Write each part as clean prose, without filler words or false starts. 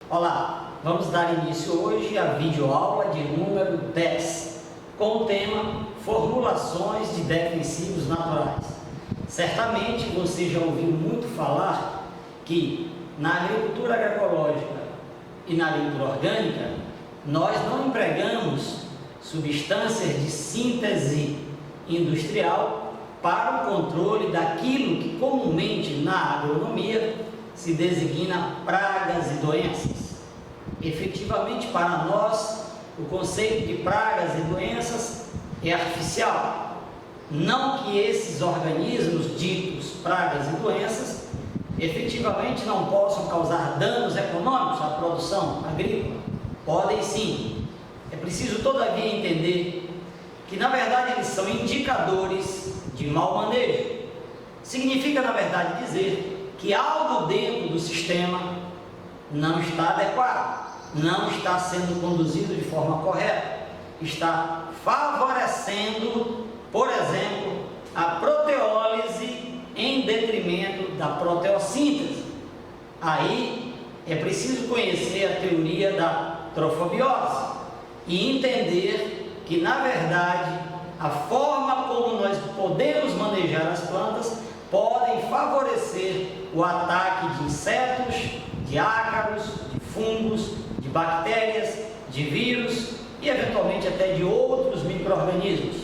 Olá, vamos dar início hoje à videoaula de número 10, com o tema Formulações de defensivos naturais. Certamente você já ouviu muito falar que na agricultura agroecológica e na agricultura orgânica, nós não empregamos substâncias de síntese industrial para o controle daquilo que comumente na agronomia se designa pragas e doenças. Efetivamente, para nós, o conceito de pragas e doenças é artificial. Não que esses organismos ditos pragas e doenças efetivamente não possam causar danos econômicos à produção agrícola. Podem sim. É preciso, todavia, entender que, na verdade, eles são indicadores de mau manejo. Significa, na verdade, dizer que algo dentro do sistema não está adequado, não está sendo conduzido de forma correta, está favorecendo, por exemplo, a proteólise em detrimento da proteossíntese. Aí é preciso conhecer a teoria da trofobiose e entender que, na verdade, a forma como nós podemos manejar as plantas podem favorecer o ataque de insetos, de ácaros, de fungos, de bactérias, de vírus e eventualmente até de outros micro-organismos.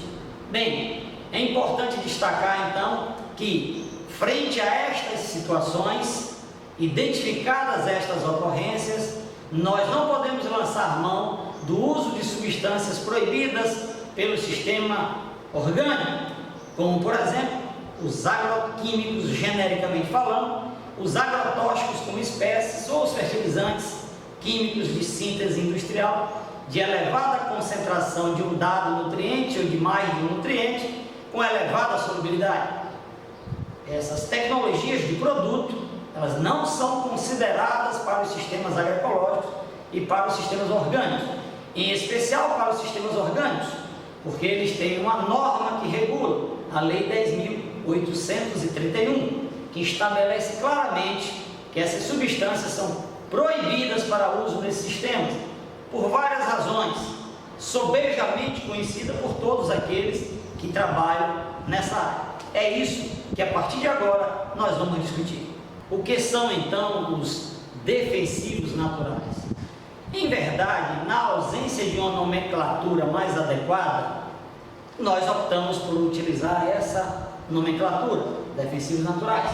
Bem, é importante destacar então que, frente a estas situações, identificadas estas ocorrências, nós não podemos lançar mão do uso de substâncias proibidas pelo sistema orgânico, como por exemplo os agroquímicos, genericamente falando, os agrotóxicos como espécies ou os fertilizantes químicos de síntese industrial de elevada concentração de um dado nutriente ou de mais de um nutriente com elevada solubilidade. Essas tecnologias de produto, elas não são consideradas para os sistemas agroecológicos e para os sistemas orgânicos, em especial para os sistemas orgânicos, porque eles têm uma norma que regula, a Lei 10.831, que estabelece claramente que essas substâncias são proibidas para uso nesses sistemas, por várias razões, sobejamente conhecida por todos aqueles que trabalham nessa área. É isso que a partir de agora nós vamos discutir. O que são então os defensivos naturais? Em verdade, na ausência de uma nomenclatura mais adequada, nós optamos por utilizar essa nomenclatura, defensivos naturais.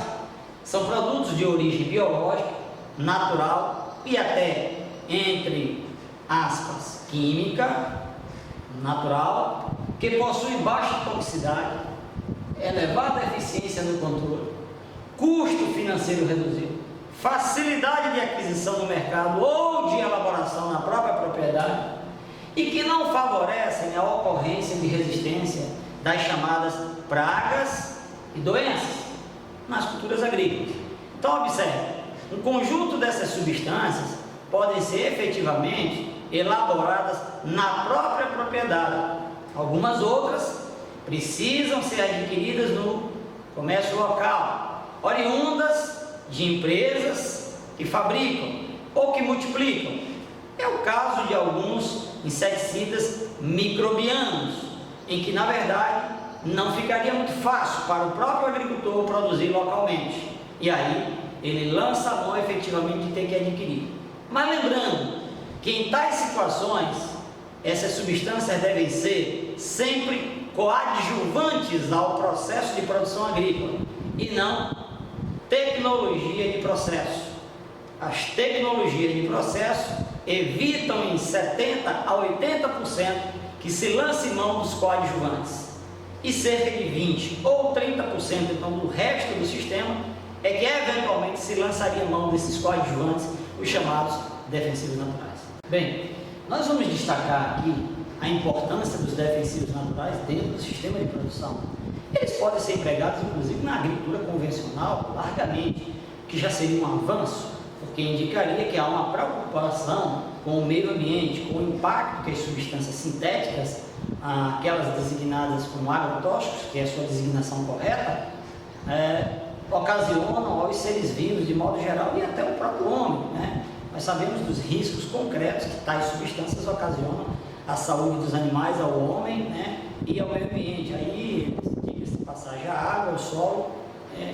São produtos de origem biológica, natural e até, entre aspas, química, natural, que possuem baixa toxicidade, elevada eficiência no controle, custo financeiro reduzido, facilidade de aquisição no mercado ou de elaboração na própria propriedade e que não favorecem a ocorrência de resistência das chamadas pragas e doenças nas culturas agrícolas. Então, observe, um conjunto dessas substâncias podem ser efetivamente elaboradas na própria propriedade. Algumas outras precisam ser adquiridas no comércio local, oriundas de empresas que fabricam ou que multiplicam. É o caso de alguns inseticidas microbianos, em que, na verdade, não ficaria muito fácil para o próprio agricultor produzir localmente. E aí, ele lança a mão efetivamente de ter que adquirir. Mas lembrando que em tais situações, essas substâncias devem ser sempre coadjuvantes ao processo de produção agrícola e não tecnologia de processo. As tecnologias de processo evitam em 70% a 80% que se lance mão dos coadjuvantes e cerca de 20% ou 30% então do resto do sistema é que eventualmente se lançaria mão desses coadjuvantes, os chamados defensivos naturais. Bem, nós vamos destacar aqui a importância dos defensivos naturais dentro do sistema de produção. Eles podem ser empregados inclusive na agricultura convencional largamente, que já seria um avanço, porque indicaria que há uma preocupação com o meio ambiente, com o impacto que as substâncias sintéticas, aquelas designadas como agrotóxicos, que é a sua designação correta, ocasionam aos seres vivos de modo geral e até o próprio homem, né? Nós sabemos dos riscos concretos que tais substâncias ocasionam à saúde dos animais, ao homem, né? E ao meio ambiente. Aí, diga-se de passagem, a água, o solo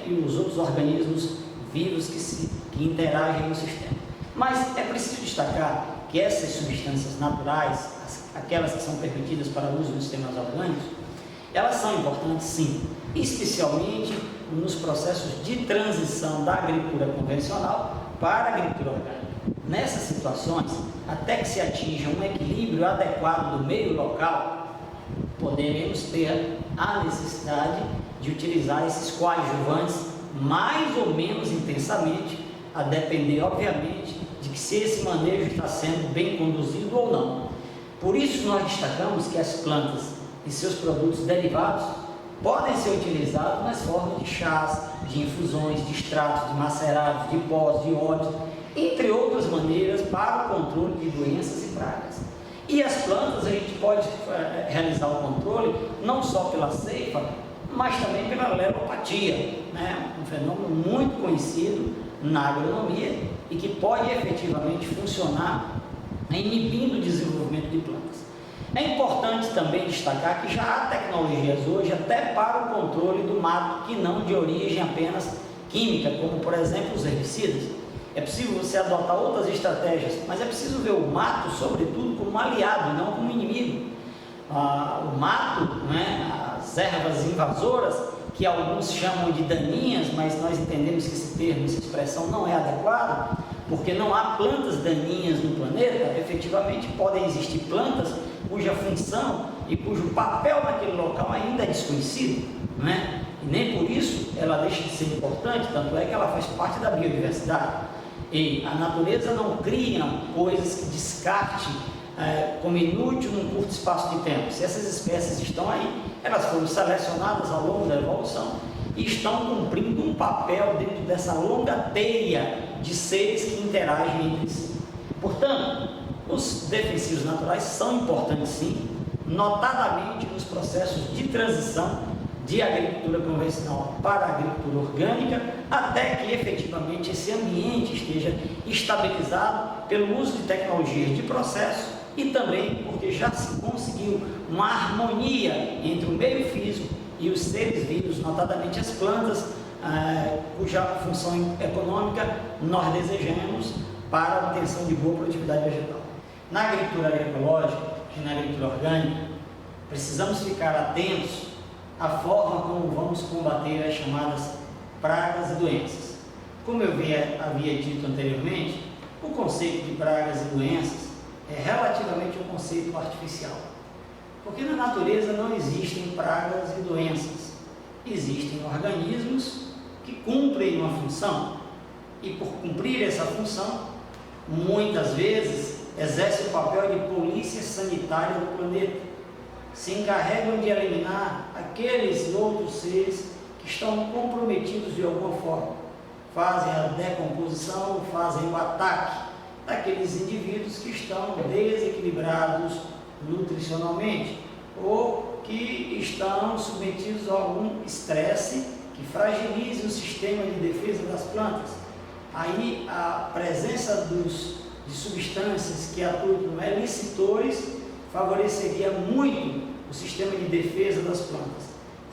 e os outros organismos vivos que interagem no sistema. Mas é preciso destacar que essas substâncias naturais, aquelas que são permitidas para uso nos sistemas orgânicos, elas são importantes sim, especialmente nos processos de transição da agricultura convencional para a agricultura orgânica. Nessas situações, até que se atinja um equilíbrio adequado do meio local, poderemos ter a necessidade de utilizar esses coadjuvantes mais ou menos intensamente, a depender, obviamente, de que se esse manejo está sendo bem conduzido ou não. Por isso, nós destacamos que as plantas e seus produtos derivados podem ser utilizados nas formas de chás, de infusões, de extratos, de macerados, de pós, de óleos, entre outras maneiras para o controle de doenças e pragas. E as plantas a gente pode realizar o controle não só pela ceifa, mas também pela levopatia, né? Um fenômeno muito conhecido na agronomia e que pode efetivamente funcionar inibindo o desenvolvimento de plantas. É importante também destacar que já há tecnologias hoje até para o controle do mato que não de origem apenas química, como por exemplo os herbicidas. É possível você adotar outras estratégias, mas é preciso ver o mato, sobretudo, como um aliado e não como inimigo. O mato, né, as ervas invasoras, que alguns chamam de daninhas, mas nós entendemos que esse termo, essa expressão não é adequada, porque não há plantas daninhas no planeta. Efetivamente podem existir plantas cuja função e cujo papel naquele local ainda é desconhecido, né? E nem por isso ela deixa de ser importante, tanto é que ela faz parte da biodiversidade. E a natureza não cria coisas que descarte como inútil num curto espaço de tempo. Se essas espécies estão aí, elas foram selecionadas ao longo da evolução e estão cumprindo um papel dentro dessa longa teia de seres que interagem entre si. Portanto, os defensivos naturais são importantes sim, notadamente nos processos de transição de agricultura convencional para a agricultura orgânica, até que efetivamente esse ambiente esteja estabilizado pelo uso de tecnologias de processo e também porque já se conseguiu uma harmonia entre o meio físico e os seres vivos, notadamente as plantas, cuja função econômica nós desejamos para a obtenção de boa produtividade vegetal. Na agricultura agroecológica e na agricultura orgânica, precisamos ficar atentos à forma como vamos combater as chamadas pragas e doenças. Como eu havia dito anteriormente, o conceito de pragas e doenças é relativamente um conceito artificial, porque na natureza não existem pragas e doenças, existem organismos que cumprem uma função e por cumprir essa função, muitas vezes exercem o papel de polícia sanitária do planeta, se encarregam de eliminar aqueles outros seres que estão comprometidos de alguma forma, fazem a decomposição, fazem o ataque daqueles indivíduos que estão desequilibrados nutricionalmente ou que estão submetidos a algum estresse que fragilize o sistema de defesa das plantas. Aí a presença de substâncias que atuam como elicitores favoreceria muito o sistema de defesa das plantas.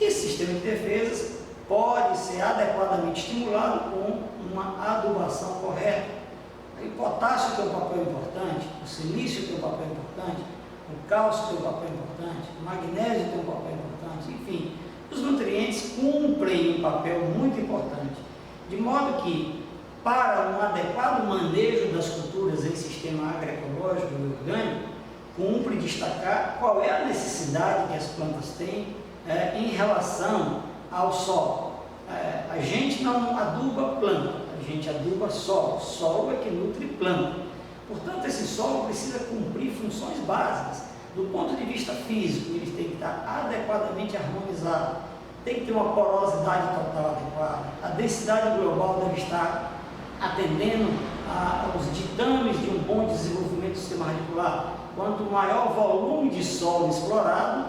Esse sistema de defesa pode ser adequadamente estimulado com uma adubação correta. O potássio tem um papel importante, o silício tem um papel importante, o cálcio tem um papel importante, o magnésio tem um papel importante, enfim, os nutrientes cumprem um papel muito importante, de modo que, para um adequado manejo das culturas em sistema agroecológico e orgânico, cumpre destacar qual é a necessidade que as plantas têm em relação ao solo. A gente não aduba planta, a gente aduba solo. Solo é que nutre planta. Portanto, esse solo precisa cumprir funções básicas. Do ponto de vista físico, ele tem que estar adequadamente harmonizado, tem que ter uma porosidade total adequada, a densidade global deve estar atendendo os ditames de um bom desenvolvimento do sistema radicular. Quanto maior volume de solo explorado,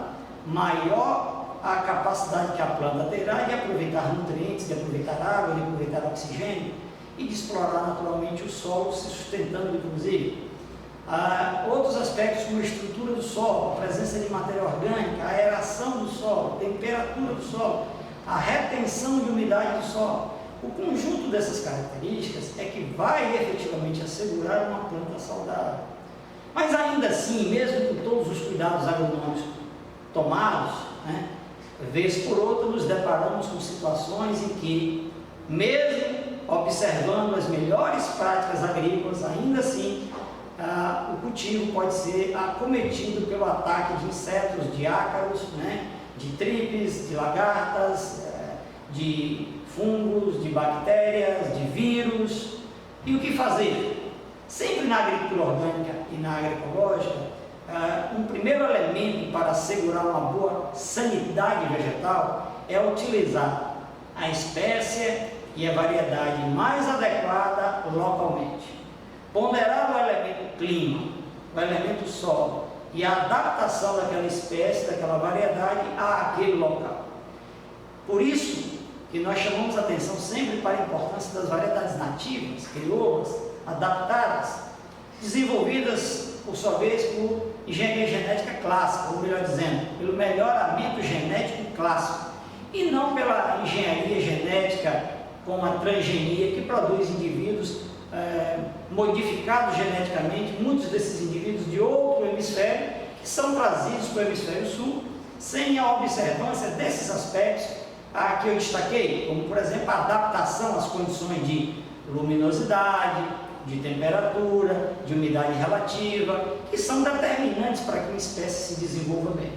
maior a capacidade que a planta terá de aproveitar nutrientes, de aproveitar água, de aproveitar oxigênio e de explorar naturalmente o solo, se sustentando inclusive. Outros aspectos como a estrutura do solo, a presença de matéria orgânica, a aeração do solo, a temperatura do solo, a retenção de umidade do solo. O conjunto dessas características é que vai efetivamente assegurar uma planta saudável. Mas ainda assim, mesmo com todos os cuidados agronômicos tomados, vez por outra nos deparamos com situações em que, mesmo observando as melhores práticas agrícolas, ainda assim o cultivo pode ser acometido pelo ataque de insetos, de ácaros, de tripes, de lagartas, de fungos, de bactérias, de vírus. E o que fazer? Sempre na agricultura orgânica e na agroecológica, um primeiro elemento para assegurar uma boa sanidade vegetal é utilizar a espécie e a variedade mais adequada localmente. Ponderar o elemento clima, o elemento solo e a adaptação daquela espécie, daquela variedade àquele local. Por isso que nós chamamos a atenção sempre para a importância das variedades nativas, crioulas, adaptadas, desenvolvidas, por sua vez, por engenharia genética clássica, ou melhor dizendo, pelo melhoramento genético clássico, e não pela engenharia genética com a transgenia, que produz indivíduos modificados geneticamente, muitos desses indivíduos de outro hemisfério, que são trazidos para o hemisfério sul, sem a observância desses aspectos que eu destaquei, como por exemplo a adaptação às condições de luminosidade, de temperatura, de umidade relativa, que são determinantes para que uma espécie se desenvolva bem.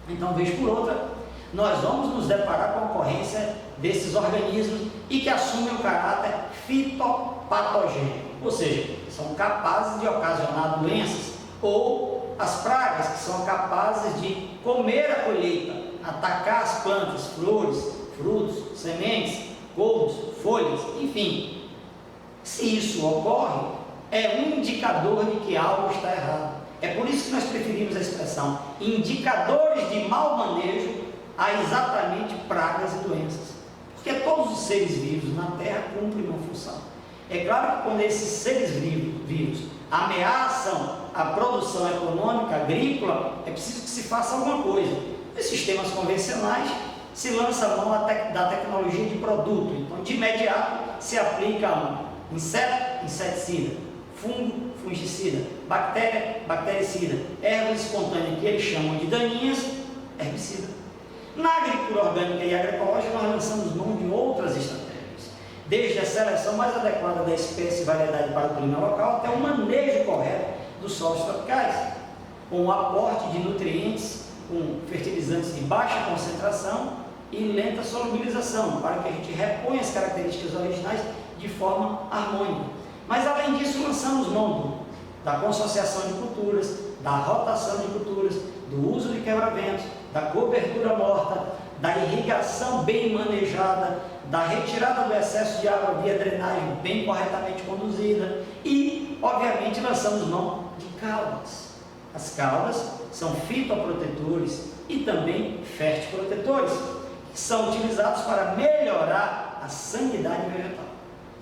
Então, vez por outra, nós vamos nos deparar com a ocorrência desses organismos e que assumem o caráter fitopatogênico, ou seja, são capazes de ocasionar doenças, ou as pragas, que são capazes de comer a colheita, atacar as plantas, flores, frutos, sementes, couros, folhas, enfim. Se isso ocorre, é um indicador de que algo está errado. É por isso que nós preferimos a expressão indicadores de mau manejo a exatamente pragas e doenças. Porque todos os seres vivos na Terra cumprem uma função. É claro que quando esses seres vivos ameaçam a produção econômica agrícola, é preciso que se faça alguma coisa. Nos sistemas convencionais, se lança a mão da tecnologia de produto. Então, de imediato, se aplica inseto, inseticida, fungo, fungicida, bactéria, bactericida, ervas espontâneas, que eles chamam de daninhas, herbicida. Na agricultura orgânica e agroecológica, nós lançamos mão de outras estratégias, desde a seleção mais adequada da espécie e variedade para o clima local, até o manejo correto dos solos tropicais, com o aporte de nutrientes, com fertilizantes de baixa concentração e lenta solubilização, para que a gente reponha as características originais de forma harmônica. Mas, além disso, lançamos mão da consociação de culturas, da rotação de culturas, do uso de quebra-ventos, da cobertura morta, da irrigação bem manejada, da retirada do excesso de água via drenagem bem corretamente conduzida e, obviamente, lançamos mão de caudas. As caudas são fitoprotetores e também fertiprotetores, que são utilizados para melhorar a sanidade vegetal.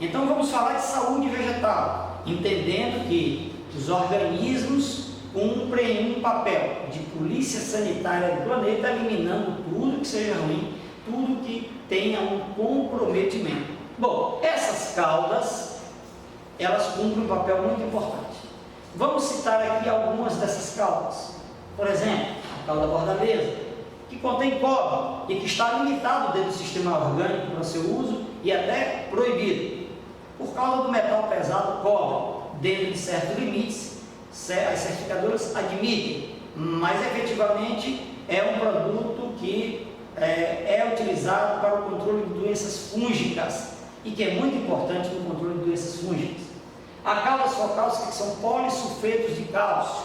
Então, vamos falar de saúde vegetal, entendendo que os organismos cumprem um papel de polícia sanitária do planeta, eliminando tudo que seja ruim, tudo que tenha um comprometimento. Bom, essas caudas, elas cumprem um papel muito importante. Vamos citar aqui algumas dessas caudas. Por exemplo, a cauda bordaleza, que contém cobre e que está limitado dentro do sistema orgânico para seu uso e até proibido. Por causa do metal pesado cobre, dentro de certos limites, as certificadoras admitem, mas efetivamente é um produto que é utilizado para o controle de doenças fúngicas e que é muito importante no controle de doenças fúngicas. Há caudas focáusticas que são polissulfetos de cálcio.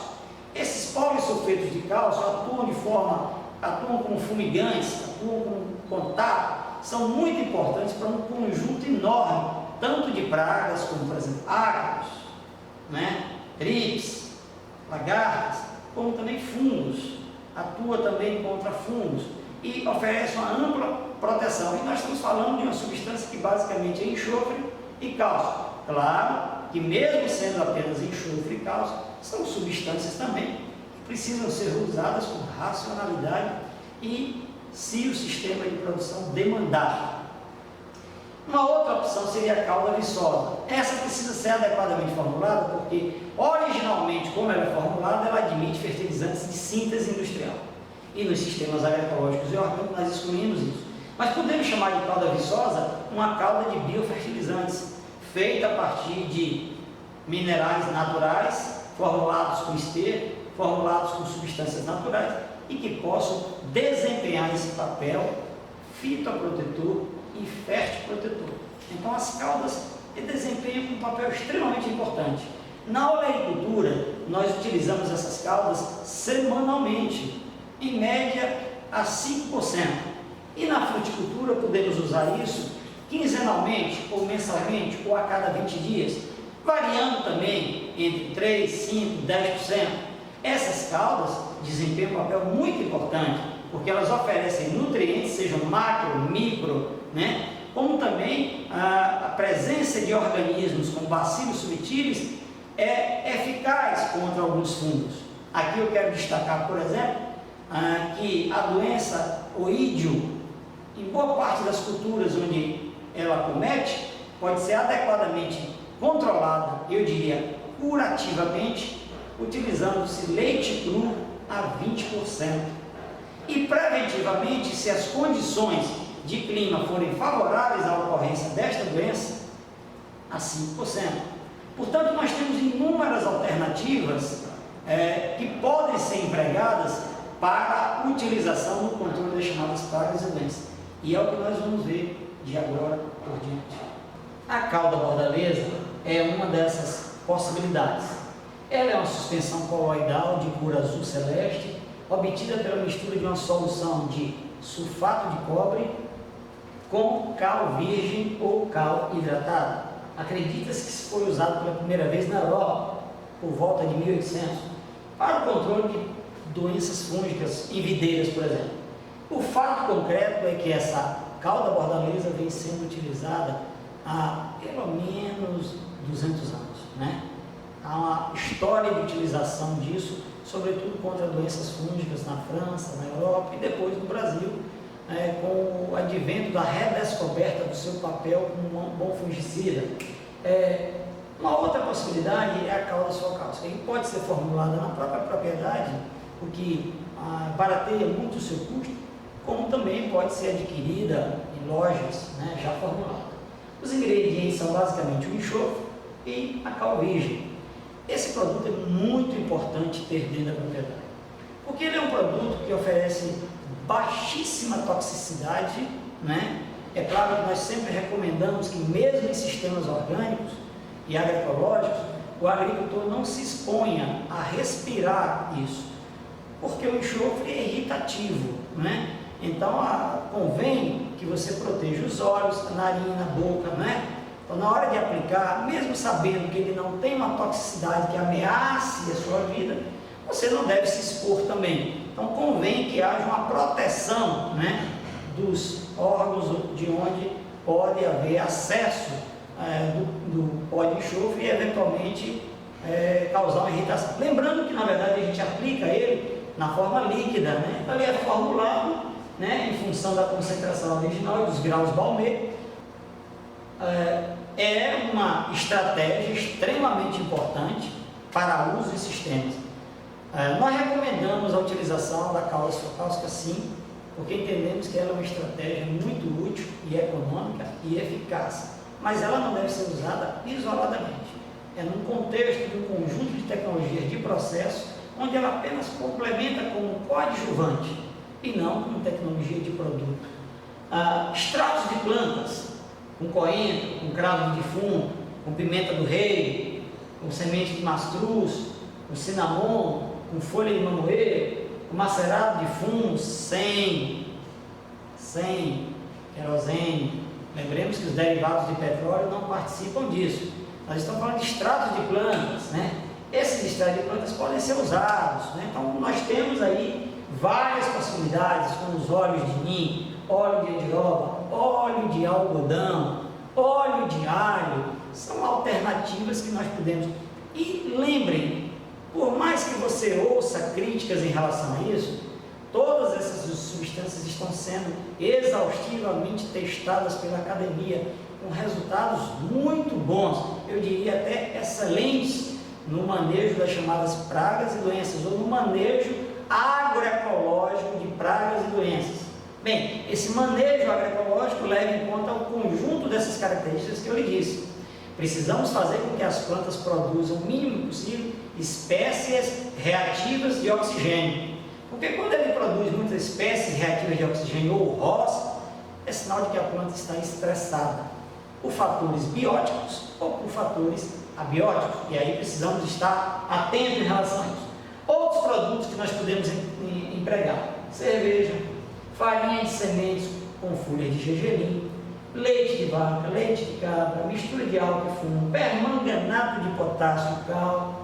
Esses polissulfetos de cálcio atuam como fumigantes, atuam como contato, são muito importantes para um conjunto enorme tanto de pragas como, por exemplo, ácaros, né? Trips, lagartas, como também fungos, atua também contra fungos e oferece uma ampla proteção. E nós estamos falando de uma substância que basicamente é enxofre e cálcio. Claro que mesmo sendo apenas enxofre e cálcio, são substâncias também que precisam ser usadas com racionalidade e se o sistema de produção demandar. Uma outra opção seria a cauda viçosa. Essa precisa ser adequadamente formulada porque, originalmente, como ela é formulada, ela admite fertilizantes de síntese industrial. E nos sistemas agroecológicos e orgânicos nós excluímos isso. Mas podemos chamar de cauda viçosa uma cauda de biofertilizantes, feita a partir de minerais naturais, formulados com esterco, formulados com substâncias naturais, e que possam desempenhar esse papel fitoprotetor e fértil-protetor. Então as caudas desempenham um papel extremamente importante. Na olericultura, nós utilizamos essas caudas semanalmente, em média a 5%. E na fruticultura podemos usar isso quinzenalmente, ou mensalmente, ou a cada 20 dias, variando também entre 3, 5, 10%. Essas caudas desempenham um papel muito importante, porque elas oferecem nutrientes, sejam macro, micro, né? Como também a presença de organismos como bacilos subtilis é eficaz contra alguns fungos. Aqui eu quero destacar, por exemplo, que a doença oídio, em boa parte das culturas onde ela acomete, pode ser adequadamente controlada, eu diria curativamente, utilizando-se leite cru a 20%. E preventivamente, se as condições de clima forem favoráveis à ocorrência desta doença, a 5%. Portanto, nós temos inúmeras alternativas que podem ser empregadas para a utilização no controle das chamadas pragas e doenças. E é o que nós vamos ver de agora por diante. A cauda bordaleza é uma dessas possibilidades. Ela é uma suspensão coloidal de cor azul celeste, obtida pela mistura de uma solução de sulfato de cobre com cal virgem ou cal hidratado. Acredita-se que isso foi usado pela primeira vez na Europa, por volta de 1800, para o controle de doenças fúngicas em videiras, por exemplo. O fato concreto é que essa cauda bordaleza vem sendo utilizada há pelo menos 200 anos, né? Há uma história de utilização disso, sobretudo contra doenças fúngicas na França, na Europa e depois no Brasil, com o advento da redescoberta do seu papel como um bom fungicida. Uma outra possibilidade é a cauda suocáustica, que pode ser formulada na própria propriedade, o que barateia muito o seu custo, como também pode ser adquirida em lojas, né, já formulada. Os ingredientes são basicamente o enxofre e a cal virgem. Esse produto é muito importante ter dentro da propriedade, porque ele é um produto que oferece baixíssima toxicidade, né? É claro que nós sempre recomendamos que mesmo em sistemas orgânicos e agroecológicos, o agricultor não se exponha a respirar isso, porque o enxofre é irritativo, né? Então convém que você proteja os olhos, a narina, a boca, né? Então, na hora de aplicar, mesmo sabendo que ele não tem uma toxicidade que ameace a sua vida, você não deve se expor também. Então, convém que haja uma proteção, né, dos órgãos de onde pode haver acesso do pó de enxofre e, eventualmente, causar uma irritação. Lembrando que, na verdade, a gente aplica ele na forma líquida, né? Então, ele é formulado, né, em função da concentração original e dos graus Balmer. É uma estratégia extremamente importante para uso em sistemas. Nós recomendamos a utilização da cauda suocáustica, sim, porque entendemos que ela é uma estratégia muito útil e econômica e eficaz, mas ela não deve ser usada isoladamente. É num contexto de um conjunto de tecnologias de processo, onde ela apenas complementa como coadjuvante e não como tecnologia de produto. Extratos de plantas, com coentro, com cravo de defunto, com pimenta do rei, com semente de mastruz, com cinnamon, com folha de mamoeiro, com macerado de fungos, sem querosene, Lembremos que os derivados de petróleo não participam disso. Nós estamos falando de extratos de plantas, né? Esses extratos de plantas podem ser usados, né? Então, nós temos aí várias possibilidades, como os óleos de ninho, óleo de andiroba, óleo de algodão, óleo de alho, são alternativas que nós podemos. E lembrem, por mais que você ouça críticas em relação a isso, todas essas substâncias estão sendo exaustivamente testadas pela academia, com resultados muito bons, eu diria até excelentes, no manejo das chamadas pragas e doenças, ou no manejo agroecológico de pragas e doenças. Bem, esse manejo agroecológico leva em conta o conjunto dessas características que eu lhe disse. Precisamos fazer com que as plantas produzam o mínimo possível espécies reativas de oxigênio. Porque quando ele produz muitas espécies reativas de oxigênio ou roça, é sinal de que a planta está estressada, por fatores bióticos ou por fatores abióticos. E aí precisamos estar atentos em relação a isso. Outros produtos que nós podemos empregar: cerveja, farinha de sementes com folhas de gergelim, leite de vaca, leite de cabra, mistura de álcool e fumo, permanganato de potássio e cal,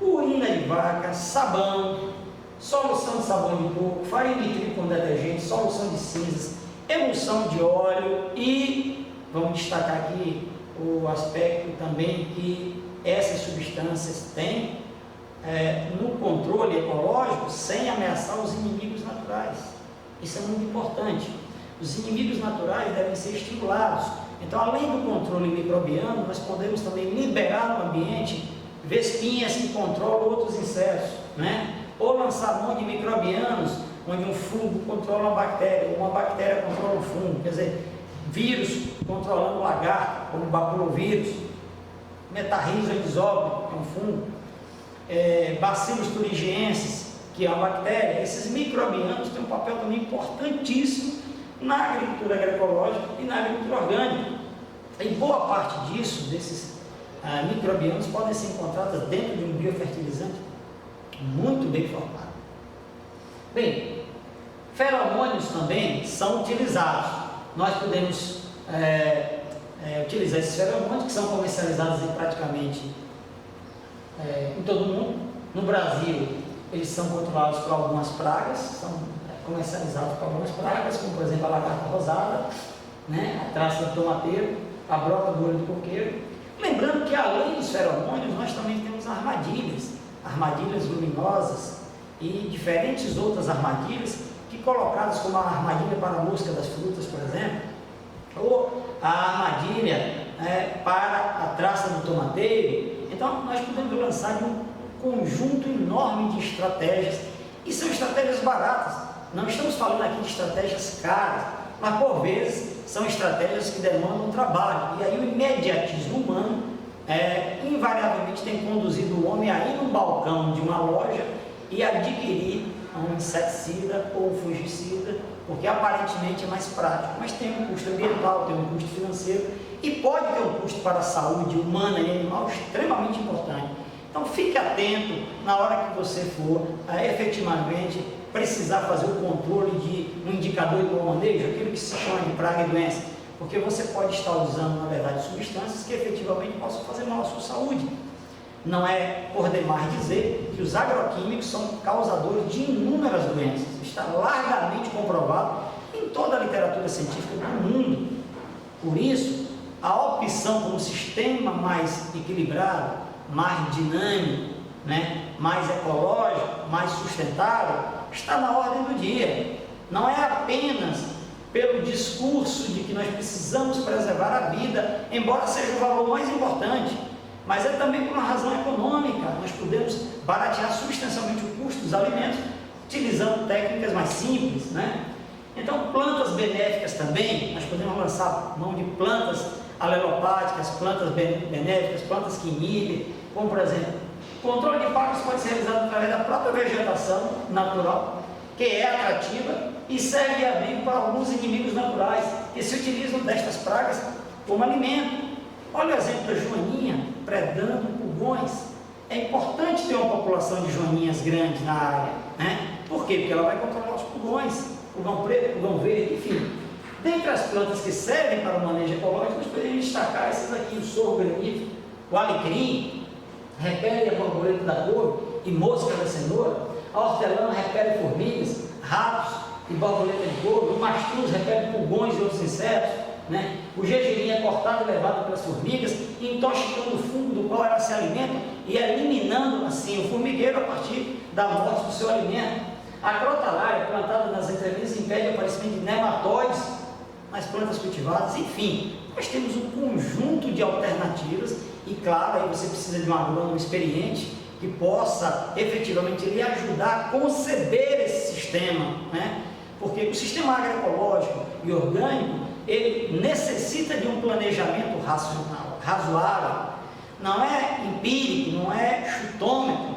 urina de vaca, sabão, solução de sabão de coco, farinha de trigo com detergente, solução de cinzas, emulsão de óleo e vamos destacar aqui o aspecto também que essas substâncias têm no controle ecológico sem ameaçar os inimigos naturais. Isso é muito importante. Os inimigos naturais devem ser estimulados. Então, além do controle microbiano, nós podemos também liberar no ambiente vespinhas que controlam outros insetos, né? Ou lançar mão de microbianos, onde um fungo controla uma bactéria, ou uma bactéria controla um fungo, quer dizer, vírus controlando o lagarto, como o baculovírus, metarrhiza desóbito, que é um fungo, bacilos thuringiensis, que é uma bactéria. Esses microbianos têm um papel também importantíssimo na agricultura agroecológica e na agricultura orgânica. E boa parte desses microbianos podem ser encontrados dentro de um biofertilizante muito bem formado. Bem, feromônios também são utilizados. Nós podemos utilizar esses feromônios, que são comercializados praticamente em todo o mundo. No Brasil, eles são controlados por algumas pragas, são comercializados por algumas pragas, como por exemplo a lagarta rosada, né, a traça do tomateiro, a broca do olho do coqueiro. Lembrando que além dos feromônios, nós também temos armadilhas luminosas e diferentes outras armadilhas que, colocadas como a armadilha para a mosca das frutas, por exemplo, ou a armadilha para a traça do tomateiro. Então nós podemos lançar um conjunto enorme de estratégias, e são estratégias baratas. Não estamos falando aqui de estratégias caras, mas por vezes são estratégias que demandam trabalho, e aí o imediatismo humano invariavelmente tem conduzido o homem a ir no balcão de uma loja e adquirir um inseticida ou um fungicida, porque aparentemente é mais prático, mas tem um custo ambiental, tem um custo financeiro e pode ter um custo para a saúde humana e animal extremamente importante. Então fique atento na hora que você for efetivamente precisar fazer o controle de um indicador de bom manejo, aquilo que se chama de praga e doença, porque você pode estar usando, na verdade, substâncias que efetivamente possam fazer mal à sua saúde. Não é por demais dizer que os agroquímicos são causadores de inúmeras doenças. Está largamente comprovado em toda a literatura científica do mundo. Por isso, a opção por um sistema mais equilibrado, mais dinâmico, né, mais ecológico, mais sustentável, está na ordem do dia. Não é apenas pelo discurso de que nós precisamos preservar a vida, embora seja o valor mais importante, mas é também por uma razão econômica. Nós podemos baratear substancialmente o custo dos alimentos utilizando técnicas mais simples, né? Então, plantas benéficas também, nós podemos lançar mão de plantas alelopáticas, plantas benéficas, plantas que inibem, como por exemplo, o controle de pragas pode ser realizado através da própria vegetação natural, que é atrativa e serve de abrigo para alguns inimigos naturais que se utilizam destas pragas como alimento. Olha o exemplo da joaninha predando pulgões. É importante ter uma população de joaninhas grandes na área, né? Por quê? Porque ela vai controlar os pulgões, pulgão preto, pulgão verde, enfim. Dentre as plantas que servem para o manejo ecológico, nós podemos destacar esses aqui: o sorgo granífero, o alecrim, repele a borboleta da couve e mosca da cenoura, a hortelã repele formigas, ratos e borboleta de couve, o mastruz repele pulgões e outros insetos, né? O gergelim é cortado e levado pelas formigas, intoxicando o fungo do qual elas se alimentam e eliminando assim o formigueiro a partir da morte do seu alimento. A crotalária, plantada nas entrelinhas, impede o aparecimento de nematóides nas plantas cultivadas. Enfim, nós temos um conjunto de alternativas e, claro, aí você precisa de um agrônomo experiente que possa efetivamente lhe ajudar a conceber esse sistema, né? Porque o sistema agroecológico e orgânico, ele necessita de um planejamento racional, razoável, não é empírico, não é chutômetro.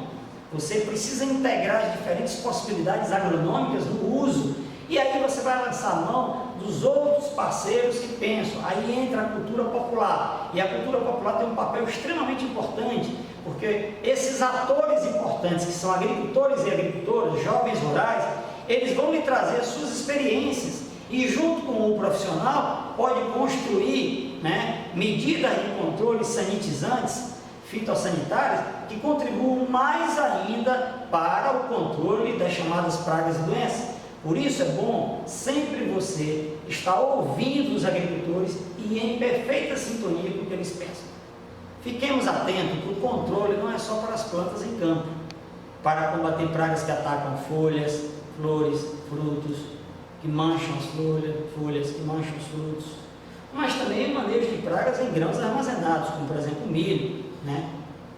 Você precisa integrar as diferentes possibilidades agronômicas no uso, e aí você vai lançar a mão dos outros parceiros que pensam. Aí entra a cultura popular, e a cultura popular tem um papel extremamente importante, porque esses atores importantes, que são agricultores e agricultoras, jovens rurais, eles vão lhe trazer as suas experiências, e junto com o profissional pode construir, né, medidas de controle sanitizantes, fitossanitárias, que contribuam mais ainda para o controle das chamadas pragas e doenças. Por isso é bom sempre você estar ouvindo os agricultores e em perfeita sintonia com o que eles pensam. Fiquemos atentos que o controle não é só para as plantas em campo, para combater pragas que atacam folhas, flores, frutos, que mancham as folhas, que mancham os frutos, mas também o manejo de pragas em grãos armazenados, como por exemplo o milho, né?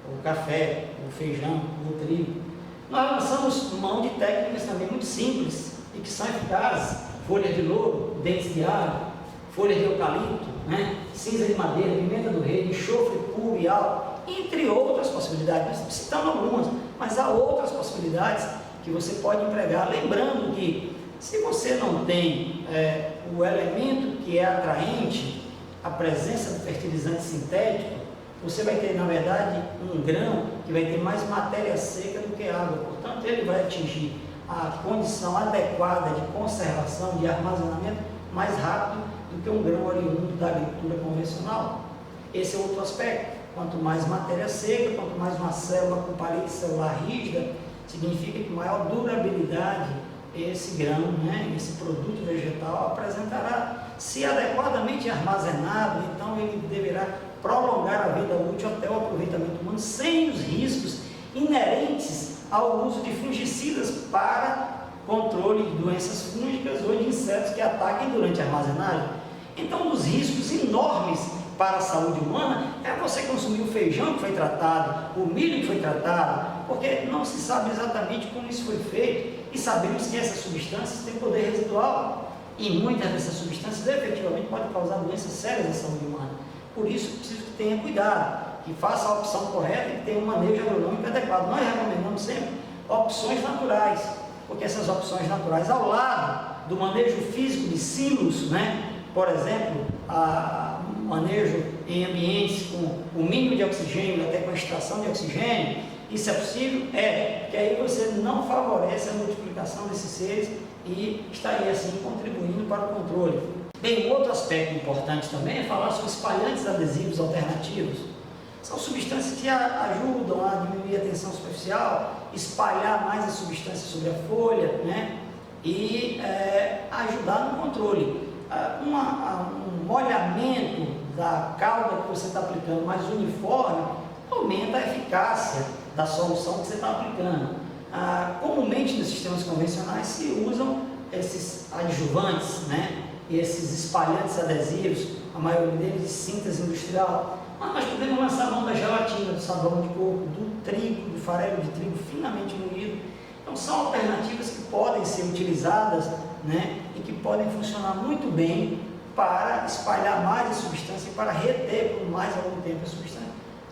O café, o feijão, o trigo. Nós lançamos mão de técnicas também muito simples e que são eficazes: folha de louro, dentes de árvore, folha de eucalipto, né? Cinza de madeira, pimenta do rei, enxofre puro e alto, entre outras possibilidades. Nós citamos algumas, mas há outras possibilidades que você pode empregar. Lembrando que se você não tem o elemento que é atraente, a presença do fertilizante sintético, você vai ter, na verdade, um grão que vai ter mais matéria seca do que água. Portanto, ele vai atingir a condição adequada de conservação, de armazenamento, mais rápido do que um grão oriundo da agricultura convencional. Esse é outro aspecto. Quanto mais matéria seca, quanto mais uma célula com parede celular rígida, significa que maior durabilidade esse grão, né, esse produto vegetal apresentará. Se adequadamente armazenado, então ele deverá prolongar a vida útil até o aproveitamento humano, sem os riscos inerentes ao uso de fungicidas para controle de doenças fúngicas ou de insetos que ataquem durante a armazenagem. Então, um dos riscos enormes para a saúde humana é você consumir o feijão que foi tratado, o milho que foi tratado, porque não se sabe exatamente como isso foi feito, e sabemos que essas substâncias têm poder residual, e muitas dessas substâncias efetivamente podem causar doenças sérias à saúde humana. Por isso, preciso que tenha cuidado, que faça a opção correta e que tenha um manejo agronômico adequado. Nós recomendamos sempre opções naturais, porque essas opções naturais, ao lado do manejo físico de silos, né? Por exemplo, o manejo em ambientes com o mínimo de oxigênio, até com a extração de oxigênio, isso é possível? É, que aí você não favorece a multiplicação desses seres e estaria assim contribuindo para o controle. Bem, um outro aspecto importante também é falar sobre espalhantes adesivos alternativos. São substâncias que ajudam a diminuir a tensão superficial, espalhar mais a substância sobre a folha, né? E ajudar no controle. Um molhamento da cauda que você está aplicando mais uniforme aumenta a eficácia da solução que você está aplicando. Comumente nos sistemas convencionais se usam esses adjuvantes, né? E esses espalhantes adesivos, a maioria deles de síntese industrial. Mas nós podemos lançar a mão da gelatina, do sabão de coco, do trigo, do farelo de trigo finamente moído. Então são alternativas que podem ser utilizadas, né? E que podem funcionar muito bem para espalhar mais a substância e para reter por mais algum tempo a substância,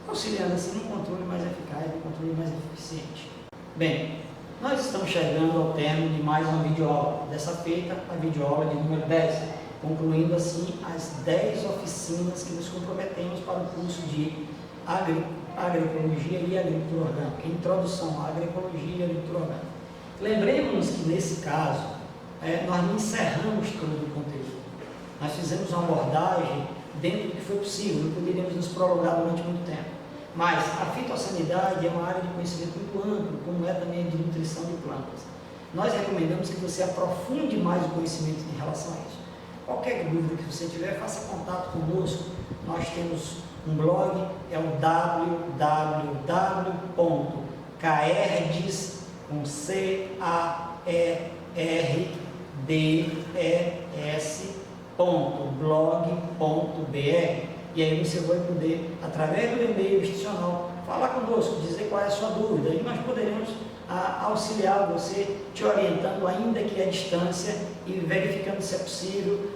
auxiliando assim um controle mais eficaz, um controle mais eficiente. Bem, nós estamos chegando ao término de mais uma videoaula, dessa feita a videoaula de número 10, concluindo assim as 10 oficinas que nos comprometemos para o curso de agroecologia e agricultura orgânica, introdução à agroecologia e agricultura orgânica. Lembremos que nesse caso, nós não encerramos todo o conteúdo. nós fizemos uma abordagem dentro do que foi possível, não poderíamos nos prolongar durante muito tempo. Mas a fitossanidade é uma área de conhecimento muito amplo, como é também a de nutrição de plantas. Nós recomendamos que você aprofunde mais o conhecimento em relação a isso. Qualquer dúvida que você tiver, faça contato conosco. Nós temos um blog, é o www.caerdes.blog.br. E aí você vai poder, através do e-mail institucional, falar conosco, dizer qual é a sua dúvida, e nós poderemos auxiliar você, te orientando ainda que à distância e verificando se é possível,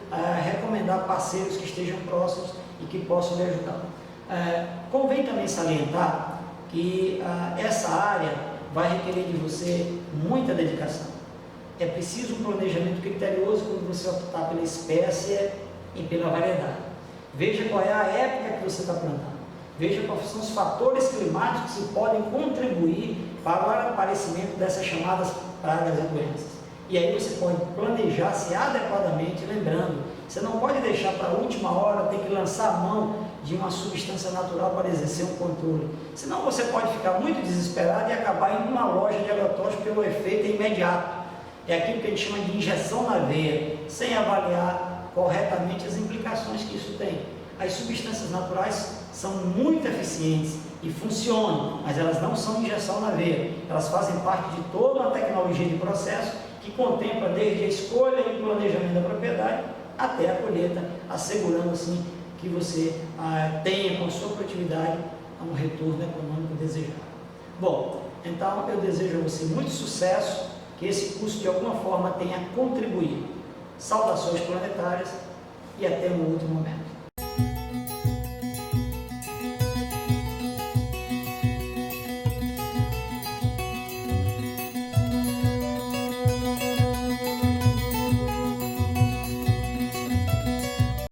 recomendar parceiros que estejam próximos e que possam lhe ajudar. Convém também salientar que essa área vai requerer de você muita dedicação. É preciso um planejamento criterioso quando você optar pela espécie e pela variedade. Veja qual é a época que você está plantando. Veja quais são os fatores climáticos que podem contribuir para o aparecimento dessas chamadas pragas e doenças. E aí você pode planejar-se adequadamente, lembrando, você não pode deixar para a última hora, ter que lançar a mão de uma substância natural para exercer um controle. Senão você pode ficar muito desesperado e acabar indo numa loja de agrotóxicos pelo efeito imediato. É aquilo que a gente chama de injeção na veia, sem avaliar corretamente as implicações que isso tem. As substâncias naturais são muito eficientes e funcionam, mas elas não são injeção na veia. Elas fazem parte de toda uma tecnologia de processo que contempla desde a escolha e o planejamento da propriedade até a colheita, assegurando assim que você tenha com a sua produtividade um retorno econômico desejado. Bom, então eu desejo a você muito sucesso, que esse curso de alguma forma tenha contribuído. Saudações planetárias e até um outro momento.